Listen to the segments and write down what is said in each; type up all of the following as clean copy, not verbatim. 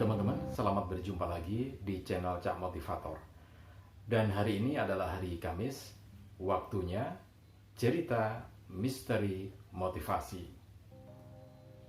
Teman-teman, selamat berjumpa lagi di channel Cak Motivator. Dan hari ini adalah hari Kamis, waktunya cerita misteri motivasi.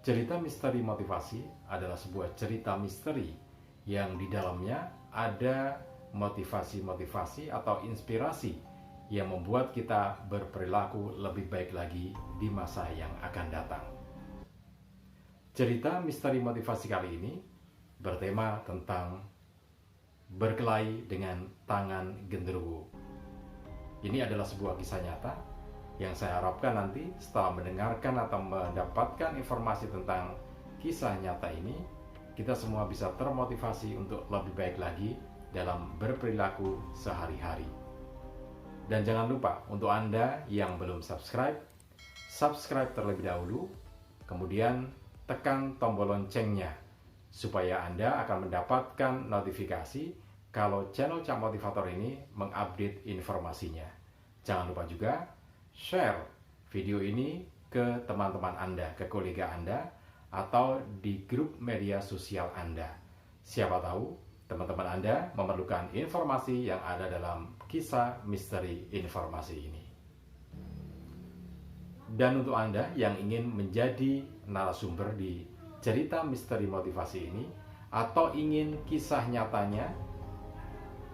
Cerita misteri motivasi adalah sebuah cerita misteri yang di dalamnya ada motivasi-motivasi atau inspirasi yang membuat kita berperilaku lebih baik lagi di masa yang akan datang. Cerita misteri motivasi kali ini bertema tentang berkelahi dengan tangan genderuwo. Ini adalah sebuah kisah nyata yang saya harapkan nanti setelah mendengarkan atau mendapatkan informasi tentang kisah nyata ini, kita semua bisa termotivasi untuk lebih baik lagi dalam berperilaku sehari-hari. Dan jangan lupa untuk Anda yang belum subscribe terlebih dahulu, kemudian tekan tombol loncengnya supaya Anda akan mendapatkan notifikasi kalau channel Cak Motivator ini mengupdate informasinya. Jangan lupa juga share video ini ke teman-teman Anda, ke kolega Anda, atau di grup media sosial Anda. Siapa tahu teman-teman Anda memerlukan informasi yang ada dalam kisah misteri informasi ini. Dan untuk Anda yang ingin menjadi narasumber di cerita misteri motivasi ini, atau ingin kisah nyatanya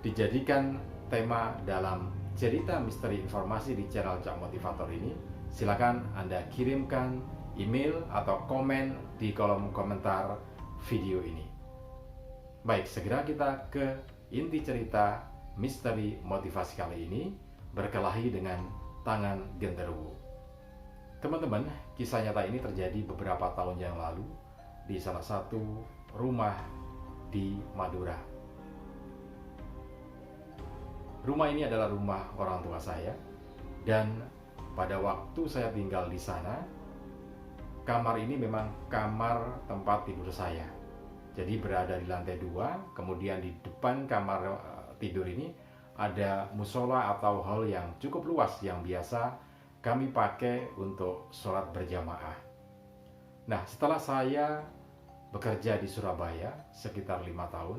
dijadikan tema dalam cerita misteri informasi di channel Cak Motivator ini, silakan Anda kirimkan email atau komen di kolom komentar video ini. Baik, segera kita ke inti cerita misteri motivasi kali ini, berkelahi dengan tangan genderuwo. Teman-teman, kisah nyata ini terjadi beberapa tahun yang lalu di salah satu rumah di Madura. Rumah ini adalah rumah orang tua saya, dan pada waktu saya tinggal di sana, kamar ini memang kamar tempat tidur saya. Jadi berada di lantai 2, kemudian di depan kamar tidur ini ada musola atau hall yang cukup luas yang biasa kami pakai untuk sholat berjamaah. Nah, setelah saya bekerja di Surabaya sekitar 5 tahun,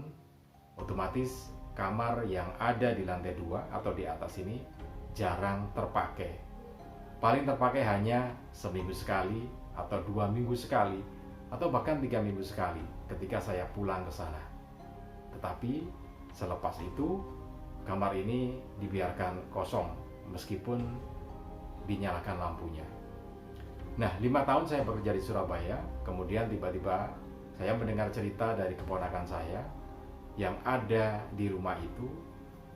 otomatis kamar yang ada di lantai 2 atau di atas ini jarang terpakai. Paling terpakai hanya seminggu sekali atau 2 minggu sekali atau bahkan 3 minggu sekali ketika saya pulang ke sana. Tetapi selepas itu kamar ini dibiarkan kosong meskipun dinyalakan lampunya. Nah, 5 tahun saya bekerja di Surabaya, kemudian tiba-tiba saya mendengar cerita dari keponakan saya yang ada di rumah itu,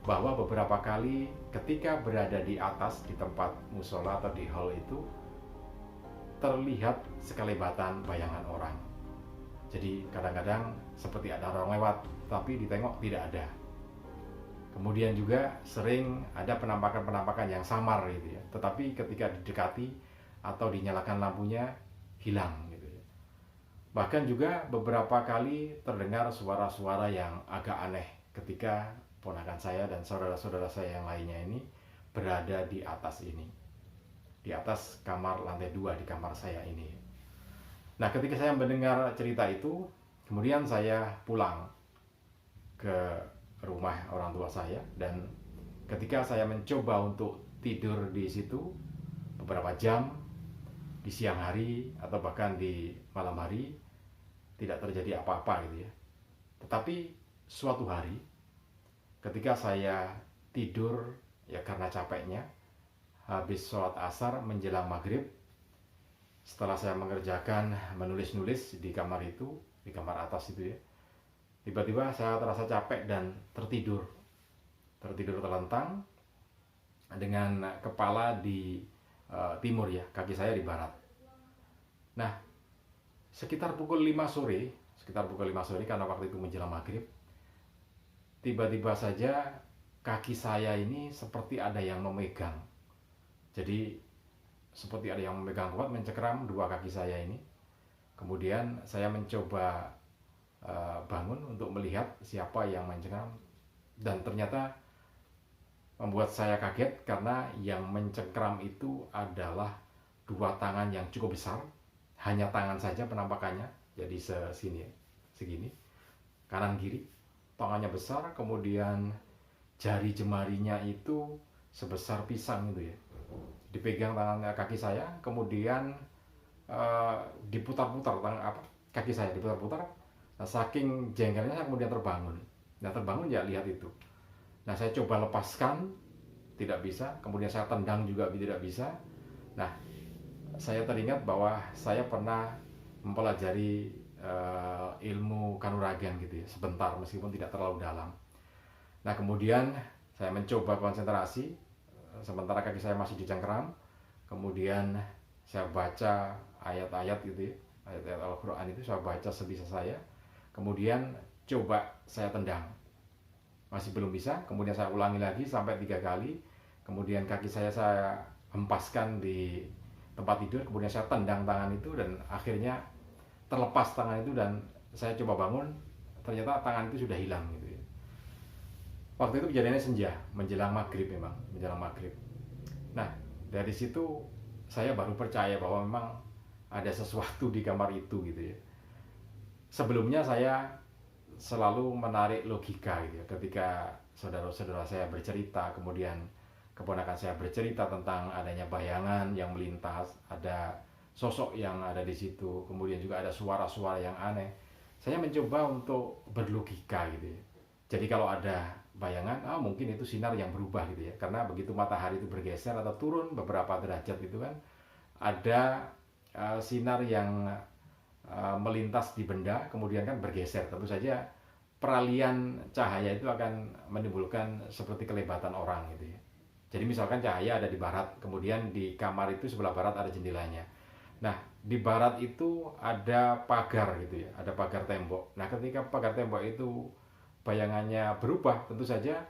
bahwa beberapa kali ketika berada di atas di tempat musola atau di hall itu, terlihat sekelebatan bayangan orang. Jadi kadang-kadang seperti ada orang lewat, tapi ditengok tidak ada. Kemudian juga sering ada penampakan-penampakan yang samar gitu ya, tetapi ketika didekati atau dinyalakan lampunya hilang gitu ya. Bahkan juga beberapa kali terdengar suara-suara yang agak aneh ketika ponakan saya dan saudara-saudara saya yang lainnya ini berada di atas ini, di atas kamar lantai 2 di kamar saya ini. Nah, ketika saya mendengar cerita itu, kemudian saya pulang ke rumah orang tua saya, dan ketika saya mencoba untuk tidur di situ beberapa jam di siang hari atau bahkan di malam hari, tidak terjadi apa-apa gitu ya. Tetapi suatu hari ketika saya tidur ya karena capeknya, habis sholat asar menjelang maghrib, setelah saya mengerjakan menulis-nulis di kamar itu, di kamar atas itu ya, tiba-tiba saya terasa capek dan tertidur terlentang dengan kepala di timur ya, kaki saya di barat. Nah, sekitar pukul 5 sore karena waktu itu menjelang maghrib, tiba-tiba saja kaki saya ini seperti ada yang memegang. Jadi seperti ada yang memegang kuat, mencengkram dua kaki saya ini. Kemudian saya mencoba bangun untuk melihat siapa yang mencengkram, dan ternyata membuat saya kaget karena yang mencengkram itu adalah dua tangan yang cukup besar, hanya tangan saja penampakannya, jadi segini, kanan kiri, tangannya besar, kemudian jari jemarinya itu sebesar pisang gitu ya. Dipegang tangannya kaki saya, kemudian diputar-putar kaki saya diputar-putar. Nah, saking jengkelnya saya kemudian terbangun. Nah, terbangun ya lihat itu. Nah, saya coba lepaskan, tidak bisa. Kemudian saya tendang juga tidak bisa. Nah, saya teringat bahwa saya pernah mempelajari ilmu kanuragan gitu ya, sebentar meskipun tidak terlalu dalam. Nah, kemudian saya mencoba konsentrasi, sementara kaki saya masih dicengkeram. Kemudian saya baca ayat-ayat gitu ya, ayat-ayat Al-Quran itu saya baca sebisa saya. Kemudian coba saya tendang, masih belum bisa. Kemudian saya ulangi lagi sampai 3 kali. Kemudian kaki saya hempaskan di tempat tidur. Kemudian saya tendang tangan itu dan akhirnya terlepas tangan itu, dan saya coba bangun, ternyata tangan itu sudah hilang gitu ya. Waktu itu kejadiannya senja, menjelang maghrib, memang menjelang maghrib. Nah, dari situ saya baru percaya bahwa memang ada sesuatu di kamar itu gitu ya. Sebelumnya saya selalu menarik logika gitu ya. Ketika saudara-saudara saya bercerita, kemudian keponakan saya bercerita tentang adanya bayangan yang melintas, ada sosok yang ada di situ, kemudian juga ada suara-suara yang aneh. Saya mencoba untuk berlogika gitu ya. Jadi kalau ada bayangan, mungkin itu sinar yang berubah gitu ya. Karena begitu matahari itu bergeser atau turun beberapa derajat itu kan, ada sinar yang melintas di benda, kemudian kan bergeser. Tentu saja peralihan cahaya itu akan menimbulkan seperti kelebatan orang gitu ya. Jadi misalkan cahaya ada di barat, kemudian di kamar itu sebelah barat ada jendelanya. Nah, di barat itu ada pagar gitu ya, ada pagar tembok. Nah, ketika pagar tembok itu bayangannya berubah, tentu saja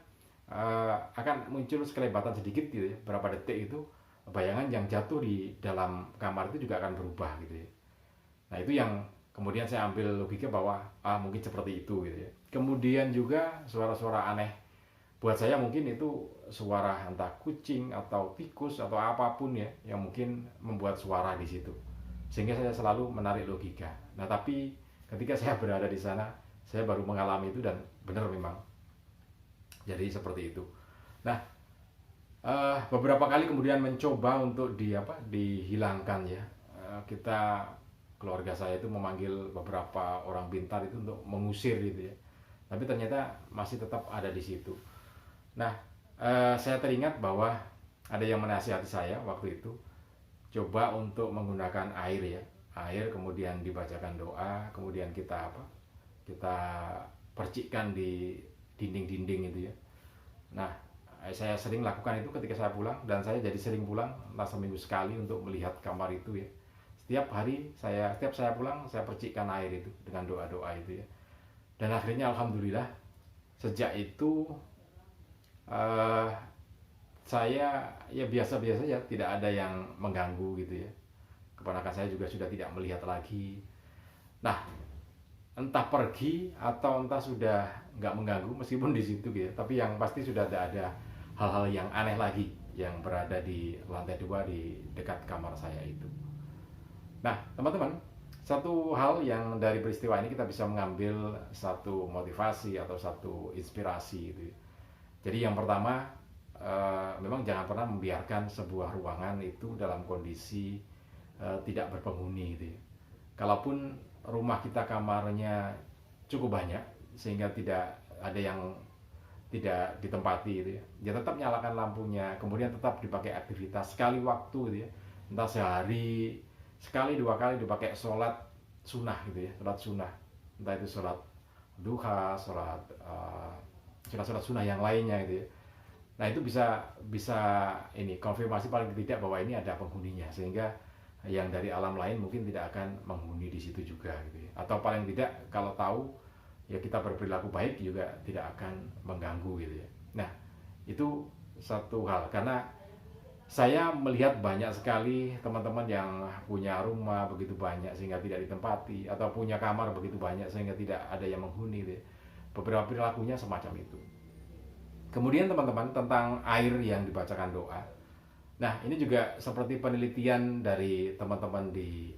akan muncul sekelebatan sedikit gitu ya, berapa detik itu bayangan yang jatuh di dalam kamar itu juga akan berubah gitu ya. Nah, itu yang kemudian saya ambil logika bahwa mungkin seperti itu gitu ya. Kemudian juga suara-suara aneh, buat saya mungkin itu suara entah kucing atau tikus atau apapun ya, yang mungkin membuat suara di situ. Sehingga saya selalu menarik logika. Nah, tapi ketika saya berada di sana, saya baru mengalami itu dan benar memang. Jadi seperti itu. Nah, beberapa kali kemudian mencoba untuk dihilangkan ya. Kita, keluarga saya itu memanggil beberapa orang pintar itu untuk mengusir gitu ya. Tapi ternyata masih tetap ada di situ. Nah, saya teringat bahwa ada yang menasihati saya waktu itu, coba untuk menggunakan air ya. Air, kemudian dibacakan doa, kemudian kita percikkan di dinding-dinding itu ya. Nah, saya sering lakukan itu ketika saya pulang, dan saya jadi sering pulang entah seminggu sekali untuk melihat kamar itu ya. Setiap saya pulang, saya percikkan air itu dengan doa-doa itu ya. Dan akhirnya alhamdulillah sejak itu saya ya biasa-biasa saja, tidak ada yang mengganggu gitu ya. Keponakan saya juga sudah tidak melihat lagi. Nah, entah pergi atau entah sudah nggak mengganggu meskipun di situ gitu ya. Tapi yang pasti sudah tidak ada hal-hal yang aneh lagi yang berada di lantai 2 di dekat kamar saya itu. Nah, teman-teman, satu hal yang dari peristiwa ini kita bisa mengambil satu motivasi atau satu inspirasi gitu ya. Jadi yang pertama, memang jangan pernah membiarkan sebuah ruangan itu dalam kondisi tidak berpenghuni gitu ya. Kalaupun rumah kita kamarnya cukup banyak sehingga tidak ada yang tidak ditempati gitu ya, ya tetap nyalakan lampunya, kemudian tetap dipakai aktivitas sekali waktu gitu ya. Entah sehari sekali 2 kali dipakai sholat sunnah gitu ya, sholat sunnah, entah itu sholat duha, sholat sunnah yang lainnya gitu ya. Nah, itu bisa ini konfirmasi paling tidak bahwa ini ada penghuninya, sehingga yang dari alam lain mungkin tidak akan menghuni di situ juga gitu ya. Atau paling tidak kalau tahu ya kita berperilaku baik juga tidak akan mengganggu gitu ya. Nah, itu satu hal, karena saya melihat banyak sekali teman-teman yang punya rumah begitu banyak sehingga tidak ditempati, atau punya kamar begitu banyak sehingga tidak ada yang menghuni gitu ya. Beberapa perilakunya semacam itu. Kemudian teman-teman, tentang air yang dibacakan doa. Nah, ini juga seperti penelitian dari teman-teman di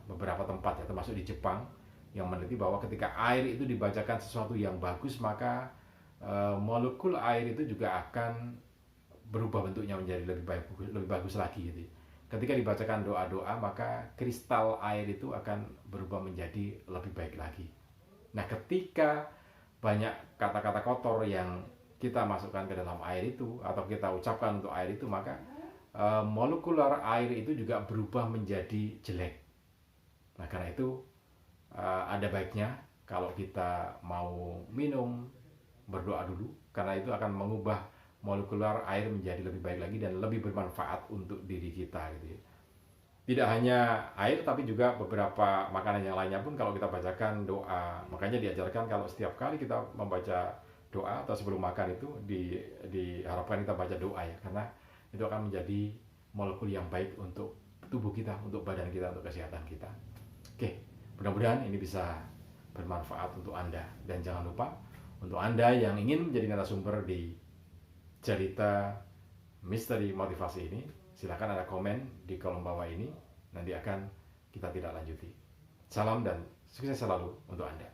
beberapa tempat ya, termasuk di Jepang. yang meneliti bahwa ketika air itu dibacakan sesuatu yang bagus, maka molekul air itu juga akan berubah bentuknya menjadi lebih bagus lagi gitu. Ketika dibacakan doa-doa, maka kristal air itu akan berubah menjadi lebih baik lagi. Nah, ketika banyak kata-kata kotor yang kita masukkan ke dalam air itu atau kita ucapkan untuk air itu, maka molekular air itu juga berubah menjadi jelek. Nah, karena itu ada baiknya kalau kita mau minum, berdoa dulu, karena itu akan mengubah molekular air menjadi lebih baik lagi dan lebih bermanfaat untuk diri kita gitu ya. Tidak hanya air, tapi juga beberapa makanan yang lainnya pun kalau kita bacakan doa. Makanya diajarkan kalau setiap kali kita membaca doa atau sebelum makan itu diharapkan kita baca doa ya, karena itu akan menjadi molekul yang baik untuk tubuh kita, untuk badan kita, untuk kesehatan kita. Oke, mudah-mudahan ini bisa bermanfaat untuk Anda. Dan jangan lupa, untuk Anda yang ingin menjadi narasumber di cerita misteri motivasi ini, silakan ada komen di kolom bawah ini, nanti akan kita tidak lanjuti. Salam dan sukses selalu untuk Anda.